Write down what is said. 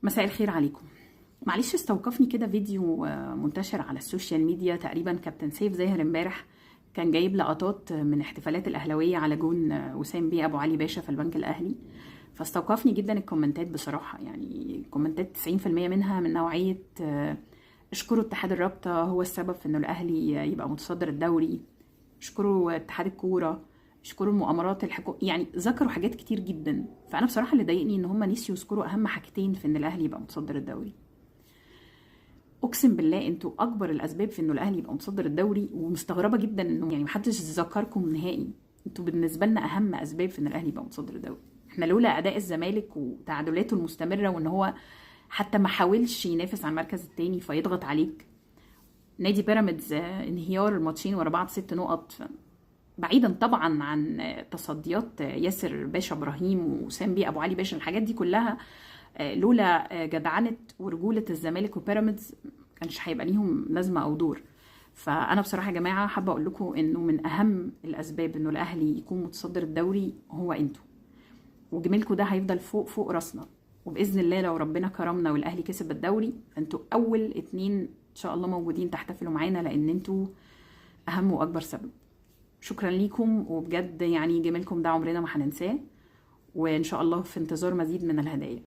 مساء الخير عليكم. معلش استوقفني كده فيديو منتشر على السوشيال ميديا، تقريبا كابتن سيف زاهر امبارح كان جايب لقطات من احتفالات الاهلاويه على جون وسام بيه ابو علي باشا في البنك الاهلي. فاستوقفني جدا الكومنتات بصراحه، يعني كومنتات 90% منها من نوعيه اشكروا اتحاد الرابطه هو السبب في انه الاهلي يبقى متصدر الدوري، اشكروا اتحاد الكوره، اشكروا المؤامرات الحكوميه، يعني ذكروا حاجات كتير جدا. فانا بصراحه اللي ضايقني ان هم نسيوا يذكروا اهم حاجتين في ان الاهلي يبقى متصدر الدوري. اقسم بالله انتوا اكبر الاسباب في انه الاهلي يبقى متصدر الدوري، ومستغربه جدا انه يعني محدش ذكركم نهائي. انتوا بالنسبه لنا اهم اسباب في ان الاهلي يبقى متصدر الدوري. احنا لولا اداء الزمالك وتعادلاته المستمره، وان هو حتى ما حاولش ينافس على المركز الثاني فيضغط عليك. نادي بيراميدز انهيار الماتشين ورا بعض 6 نقط، بعيدا طبعا عن تصديات ياسر باشا ابراهيم وسام بيه ابو علي باشا، الحاجات دي كلها لولا جدعنه ورجوله الزمالك وبيراميدز كانش هيبقى ليهم لازمه او دور. فانا بصراحه يا جماعه حابه اقول لكم انه من اهم الاسباب انه الاهلي يكون متصدر الدوري هو انتوا، وجميلكم ده هيفضل فوق فوق راسنا. وباذن الله لو ربنا كرمنا والاهلي كسب الدوري فانتوا اول 2 ان شاء الله موجودين تحتفلوا معانا، لان انتوا اهم واكبر سبب. شكرا ليكم، وبجد يعني جميلكم ده عمرنا ما هننساه، وان شاء الله في انتظار مزيد من الهدايا.